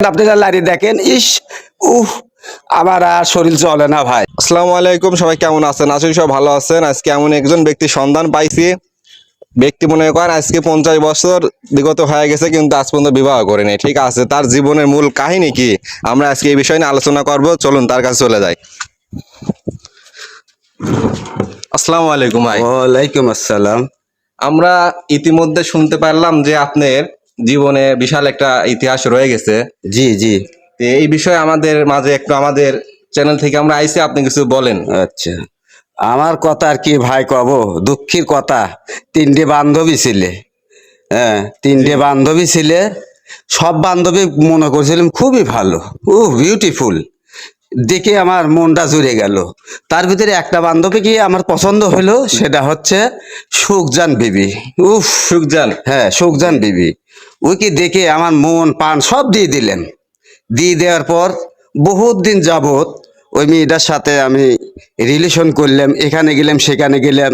আপনারা লারি দেখেন ইস উহ আমার আর শরীর চলে না ভাই। আসসালামু আলাইকুম, সবাই কেমন আছেন? আশা করি সবাই ভালো আছেন। আজকে এমন একজন ব্যক্তির সন্ধান পাইছি। ব্যক্তি মনে করেন আজকে 50 বছর বিগত হয়ে গেছে, কিন্তু আজ পর্যন্ত বিবাহ করেনি। ঠিক আছে, তার জীবনের মূল কাহিনী কি আমরা আজকে এই বিষয় নিয়ে আলোচনা করব। চলুন তার কাছে চলে যাই। আসসালামু আলাইকুম ভাই। ওয়ালাইকুম আসসালাম। আমরা ইতিমধ্যে শুনতে পারলাম যে আপনার জীবনে বিশাল একটা ইতিহাস রয়ে গেছে। জি জি। তো এই বিষয়ে আমাদের মাঝে একটু, আমাদের চ্যানেল থেকে আমরা আইছি, আপনি কিছু বলেন। আচ্ছা, আমার কথা আর কি ভাই কব, দুঃখের কথা। তিনটে বান্ধবী ছিলে, হ্যাঁ তিনটে বান্ধবী ছিলে। সব বান্ধবী মনে করছিলাম খুবই ভালো, ও বিউটিফুল, দেখে আমার মনটা জুড়ে গেল। তার ভিতরে একটা বান্ধবী কি আমার পছন্দ হলো, সেটা হচ্ছে সুখজান বিবি। উফ, সুখজান। হ্যাঁ সুখজান বিবি। ওকে দেখে আমার মন প্রাণ সব দিয়ে দিলেন। দিয়ে দেওয়ার পর বহুত দিন যাবত ওই মেয়েটার সাথে আমি রিলেশন করলাম, এখানে গেলাম সেখানে গেলাম।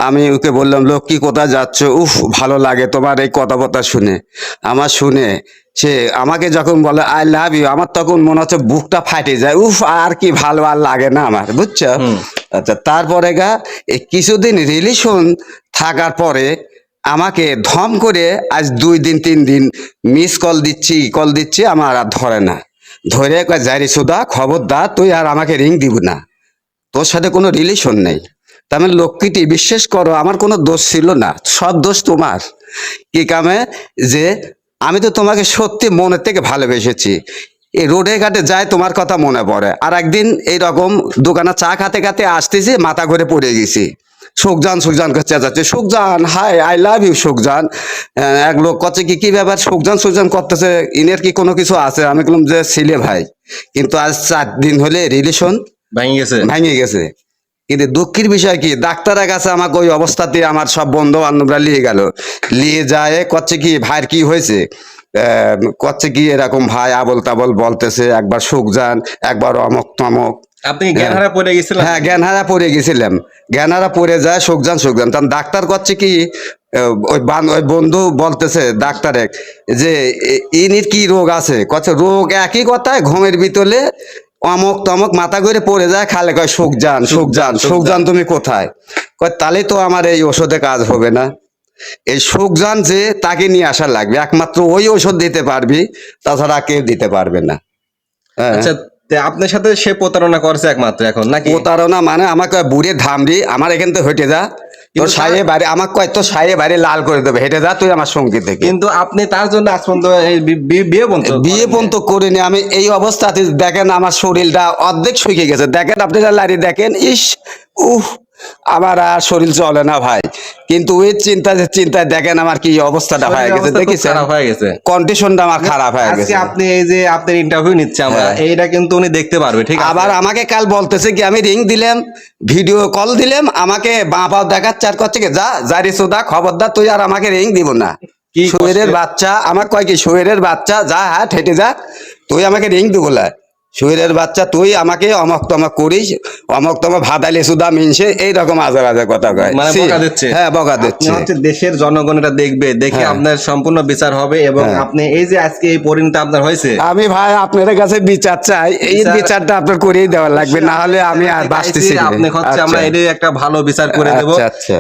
আমি ওকে বললাম, লক্ষ্মী কোথায় যাচ্ছ? উফ ভালো লাগে তোমার এই কথাবার্তা শুনে। আমার শুনে সে আমাকে যখন বলে আই লাভ ইউ, আমার তখন মনে হচ্ছে বুকটা ফাটে যায়। উফ আর কি ভালো আর লাগে না আমার, বুঝছো? আচ্ছা, তারপরে এই কিছুদিন রিলেশন থাকার পরে আমাকে ধম করে আজ 2 দিন 3 দিন মিস কল দিচ্ছি, আমার আর ধরে না। ধরে কয় জারি সুদা খবরদার তুই আর আমাকে রিং দিব না, তোর সাথে কোনো রিলেশন নেই। তার মানে লক্ষ্মীটি বিশ্বাস করো, আমার কোনো দোষ ছিল না, সব দোষ তোমার। কি কামে যে আমি তো তোমাকে সত্যি মনের থেকে ভালোবেসেছি। এই রোডে ঘাটে যায় তোমার কথা মনে পড়ে। আর একদিন এইরকম দোকানে চা খাতে খাতে আসতেছি, মাথা ঘুরে পড়ে গেছি। সুখজান করছে, যাচ্ছে সুখজান, হাই আই লাভ ইউ সুখজান। এক লোক করছে কি কি ব্যাপার, সুখজান করতেছে, ইনের কি কোনো কিছু আছে? আমি বললাম যে ছিলে ভাই, কিন্তু আজ 4 দিন হলে রিলেশন ভেঙে গেছে। কিন্তু দুঃখের বিষয় কি, ডাক্তারের কাছে আমাকে ওই অবস্থাতে আমার সব বন্ধু বান্ধবরা নিয়ে যায়। করছে কি ভাইয়ের কি হয়েছে, করছে কি এরকম ভাই আবল তাবল বলতেছে, একবার সুখজান একবার অমক তমক। আপনি জ্ঞানহারা পড়ে গেছিলেন? হ্যাঁ জ্ঞানহারা পড়ে গেছিলাম। জ্ঞানহারা পড়ে যায় সুখজান তখন ডাক্তার করছে কি, ওই বন্ধু বলতেছে ডাক্তারে যে ইনির কি রোগ আছে? কচ্ছে রোগ একই কথায়, ঘুমের ভিতরে অমক তমক মাথা ঘুরে পড়ে যায়, খালে কয় সুখজান তুমি কোথায়? কয় তাহলে তো আমার এই ওষুধে কাজ হবে না। এই সুখজান যে তাকে নিয়ে আসা লাগবে, একমাত্র ওই ওষুধ দিতে পারবি, তাছাড়া কেউ দিতে পারবে না। হ্যাঁ। আচ্ছা, আপনার সাথে সে প্রতারণা করছে একমাত্র এখন নাকি? প্রতারণা মানে আমাকে বুড়ে ধামড়ি, আমার এখান থেকে হেঁটে যা, তোর সায়ে বাড়ি আমাকে কয় তোর সায়ে বাড়ি লাল করে দেবে, হেঁটে যা তুই আমার সঙ্গী থেকে। কিন্তু আপনি তার জন্য আজ পর্যন্ত বিয়ে পর্যন্ত করিনি আমি। এই অবস্থাতে দেখেন আমার শরীরটা অর্ধেক শুকিয়ে গেছে। দেখেন আপনারা লারি দেখেন ইস উহ আমার আর শরীর চলে না ভাই। কিন্তু ওই চিন্তায় দেখেন আমার কি অবস্থাটা হয়ে গেছে, দেখেছেন? কন্ডিশনটা আমার খারাপ হয়ে গেছে। আপনি এই যে আপনার ইন্টারভিউ নিচ্ছে আমরা, এইটা কিন্তু উনি দেখতে পারবে, ঠিক আছে? আবার আমাকে কাল বলতেছে কি, আমি রিং দিলাম, ভিডিও কল দিলাম, আমাকে বাঁ পাও দেখাচ্ছে আর করছে কি জারি সুদা খবরদার তুই আর আমাকে রিং দিব না। শুয়েরের বাচ্চা আমার কয় কি, শুয়েরের বাচ্চা যা হাট হেঁটে যা, তুই আমাকে রিং দিব না। শুয়েরের বাচ্চা তুই আমাকে অমক তমক করিস, অমক তমক ভাদাইলে সুদা মিনসে, এইরকম আজে কথা কয়। মানে বকা দিচ্ছে। হ্যাঁ বকা দিচ্ছে। হচ্ছে দেশের জনগণ এটা দেখবে, দেখে আপনার সম্পূর্ণ বিচার হবে। এবং আপনি এই যে আজকে এই পরিণতি আপনার হয়েছে, আমি ভাই আপনার কাছে বিচার চাই, এই বিচারটা আপনার করেই দেওয়া লাগবে, না হলে আমি আর বাঁচতেছি না। আপনি হচ্ছে আমরা এর একটা ভালো বিচার করে দেব।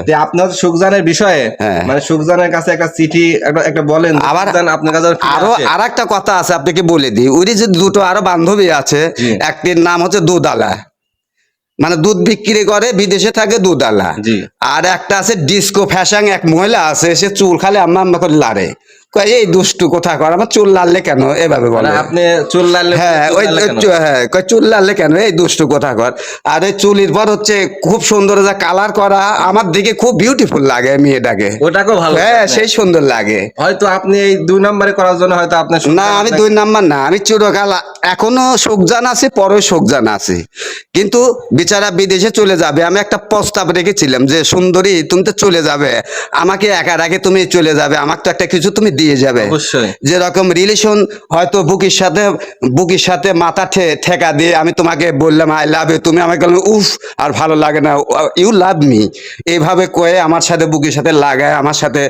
যে আপনি হচ্ছে সুখজানের বিষয়ে, মানে সুখজানের কাছে একটা চিঠি একটা বলেন। আবার আপনার কাছে আরো আরেকটা কথা আছে, আপনাকে বলে দিই। ওই যে দুটো আরো বান্ধবী আছে, একটির নাম হচ্ছে দুধালা, মানে দুধ বিক্রি করে, বিদেশে থাকে দুধালা। আর একটা আছে ডিস্কো ফ্যাশন, এক মহিলা আছে, সে চুল খালি আম্মা করে লাড়ে। এই দুষ্টু কোথা কর, আমার চুল লাললে কেন এভাবে বলে। আপনি চুল লাললে? হ্যাঁ ওই চুল লাললে কেন, এই দুষ্টু কোথা কর। আর এই চুলির পর হচ্ছে খুব সুন্দর যা কালার করা, আমার দিকে খুব বিউটিফুল লাগে মেয়েটাকে। ওটাকেও ভালো? হ্যাঁ সেই সুন্দর লাগে। হয়তো আপনি এই 2 নম্বরে করার জন্য হয়তো আপনার না, আমি 2 নাম্বার না, আমি চিরকাল এখনো সুখজান আছে, পরে সুখজান আছে, কিন্তু বেচারা বিদেশে চলে যাবে। আমি একটা প্রস্তাব রেখেছিলাম যে সুন্দরী তুমি তো চলে যাবে, আমাকে একা রেখে তুমি চলে যাবে, আমাকে তো একটা কিছু তুমি দিয়ে যাবে। অবশ্যই। যেরকম রিলেশন হয়তো বুকির সাথে মাথা ঠেকা দিয়ে আমি তোমাকে বললাম আই লাভ ইউ, তুমি আমাকে বললাম উফ আর ভালো লাগে না, ইউ লাভ মি, এইভাবে কয়ে আমার সাথে বুকের সাথে লাগায় আমার সাথে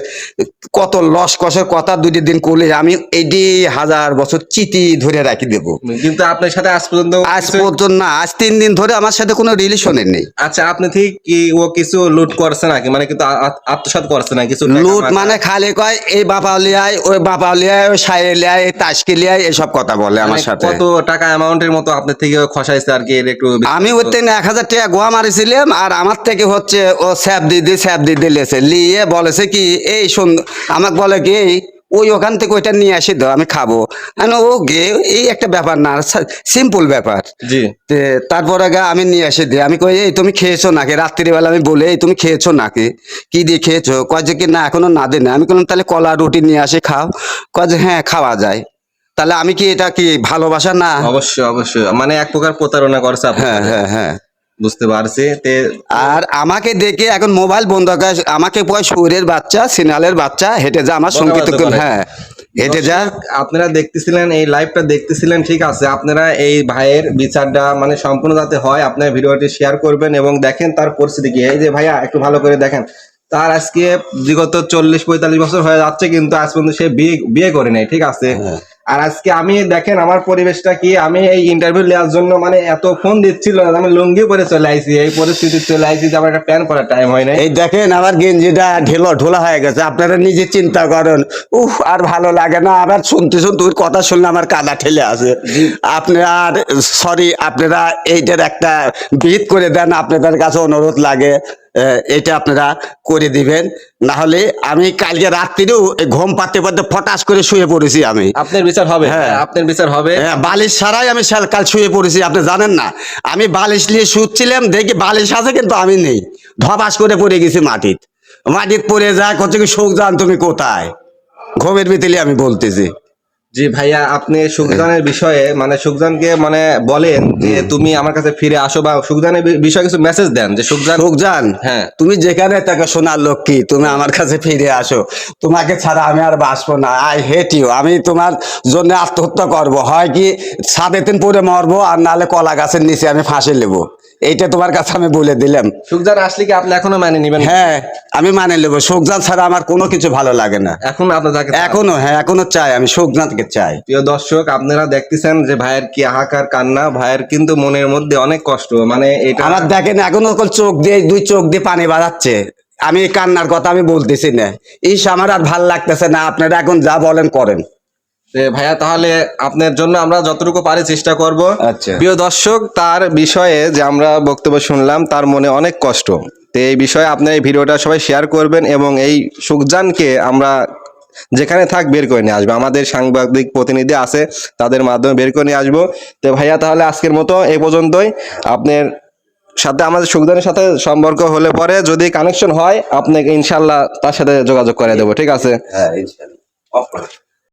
কত লস কষের কথা দুটি দিন করলে আমি 80,000 বছর চিতি ধরে রাখি দেবো। কিন্তু আপনার সাথে আজ পর্যন্ত আজ পর্যন্ত না, আজ 3 দিন ধরে আমার সাথে কোনো রিলেশনের নেই। আচ্ছা, আপনি ঠিক কি ও কিছু লুট করছে নাকি, মানে কিন্তু আত্মসাৎ করছে না কিছু টাকা লুট মাকা? মানে খালি কয় এই বাপা লিয়ায় ওই বাপা লিয়ায় ওই সায়ে লিয়ায় এই তাসকে লিয়ায় এসব কথা বলে আমার মানে সাথে। কত টাকা অ্যামাউন্টের মতো আপনার থেকে খসাইছে আর কি, এর একটু আমি ওর থেকে 1,000 টাকা গোয়া মারিছিলাম, আর আমার থেকে হচ্ছে ও স্যাপ দিদি লেছে লিয়ে বলেছে কি এই আমাকে বলে কি ওই ওখান থেকে ওইটা নিয়ে আসি তো আমি খাবো। ও গে এই একটা ব্যাপার না, সিম্পল ব্যাপার। জি। তারপরে আমি নিয়ে এসে দিই, আমি কই এই তুমি খেয়েছো নাকি, রাত্রিবেলা আমি বলে এই তুমি খেয়েছো নাকি, কি দিয়ে খেয়েছো, কয় যে কি না এখনো না দিন। আমি বললাম তাহলে কলা রুটি নিয়ে আসি খাও, কয় যে হ্যাঁ খাওয়া যায়। তাহলে আমি কি এটা কি ভালোবাসা না? অবশ্যই অবশ্যই, মানে এক প্রকার প্রতারণা করছে আপনার হ্যাঁ সাথে। হ্যাঁ হ্যাঁ। বুঝতে পারছি। আর আমাকে দেখে এখন মোবাইল বন্ধ করে আমাকে কয় সুরের বাচ্চা সিনালের বাচ্চা হেঁটে যা আমার সঙ্গীত বকাবকি করে। হ্যাঁ হেঁটে যা। দর্শক, আপনারা দেখতেছিলেন, এই লাইভটা দেখতেছিলেন, ঠিক আছে। আপনারা এই ভাইয়ের বিচারটা মানে সম্পূর্ণ যাতে হয়, আপনার ভিডিওটি শেয়ার করবেন এবং দেখেন তার পরিস্থিতি কি। এই যে ভাইয়া একটু ভালো করে দেখেন, তার আজকে বিগত 40-45 বছর হয়ে যাচ্ছে, কিন্তু আজ পর্যন্ত সে বিয়ে করে নাই, ঠিক আছে। আর আজকে আমি দেখেন আমার পরিবেশটা কি, আমি এই ইন্টারভিউ নেওয়ার জন্য মানে এত ফোন দিচ্ছিল, আমি লুঙ্গি পরে চলে আইছি, এই পরিস্থিতি চলে আইছি যে আমার একটা প্যান্ট পরার টাইম হয় নাই। এই দেখেন আমার গেঞ্জিটা ঢোলা হয়ে গেছে, আপনারা নিজে চিন্তা করেন। উফ আর ভালো লাগে না, আবার শুনতে ওর কথা শুনলে আমার কাদা ঠেলে আছে। আপনারা সরি, আপনারা এইটার একটা বিহিত করে দেন, আপনাদের কাছে অনুরোধ লাগে এটা আপনারা করে দিবেন। না হলে আমি কালকে রাত্রিও ঘুম পাতে পাতে ফটাস করে শুয়ে পড়েছি আমি। আপনার বিচার হবে, হ্যাঁ। আপনার বিচার হবে। হ্যাঁ, বালিশ ছাড়াই আমি কাল শুয়ে পড়েছি, আপনি জানেন না। আমি বালিশ নিয়ে শুচ্ছিলাম, দেখি বালিশ আছে কিন্তু আমি নেই, ধপাস করে পড়ে গেছি মাটিত পড়ে যায়, হচ্ছে কি সুখজান তুমি কোথায়, ঘুমের ভিতরে আমি বলতেছি। জি ভাইয়া, আপনি সুখজানের বিষয়ে মানে সুখজানকে মানে বলেন যে তুমি আমার কাছে ফিরে আসো, বা সুখজানের বিষয়ে কিছু মেসেজ দেন যে সুখজান হ্যাঁ। তুমি যেখানে থাকো সোনার লক্ষ্মী, তুমি আমার কাছে ফিরে আসো, তোমাকে ছাড়া আমি আর বাঁচবো না, আই হেট ইউ, আমি তোমার জন্য আত্মহত্যা করব, হয় কি সাদেতিন পরে মরবো, আর নাহলে কলা গাছের নিচে আমি ফাঁসি নেবো, এইটা তোমার কাছে আমি বলে দিলাম। সুখজান আসলে কি আপনি এখনো মানে নিবেন? হ্যাঁ আমি মানে নেবো, সুখজান ছাড়া আমার কোনো কিছু ভালো লাগে না এখন আপনার তাকে এখনো। হ্যাঁ এখনো চাই, আমি সুখজানকে চাই। প্রিয় দর্শক, আপনারা দেখতেছেন যে ভাইয়ের কি হাহাকার কান্না, ভাইয়ের কিন্তু মনের মধ্যে অনেক কষ্ট, মানে এটা আমার দেখেন এখনো দুই চোখ দিয়ে পানি বাড়াচ্ছে, আমি এই কান্নার কথা আমি বলতেছি না, আমার আর ভাল লাগতেছে না, আপনারা এখন যা বলেন করেন। ভাইয়া তাহলে আপনার জন্য আমরা যতটুকু পারি চেষ্টা করব। আচ্ছা। প্রিয় দর্শক, তার বিষয়ে যে আমরা বক্তব্য শুনলাম, তার মনে অনেক কষ্ট। তো এই বিষয়ে আপনার এই ভিডিওটা সবাই শেয়ার করবেন এবং এই সুখজানকে আমরা যেখানে থাক বের করে নিয়ে আসবো, আমাদের সাংবাদিক প্রতিনিধি আছে তাদের মাধ্যমে বের করে নিয়ে আসবো। তো ভাইয়া তাহলে আজকের মতো এই পর্যন্তই। আপনার সাথে আমাদের সুখজানের সাথে সম্পর্ক হলে পরে যদি কানেকশন হয়, আপনাকে ইনশাল্লাহ তার সাথে যোগাযোগ করে দেবো, ঠিক আছে। হ্যাঁ ইনশাআল্লাহ।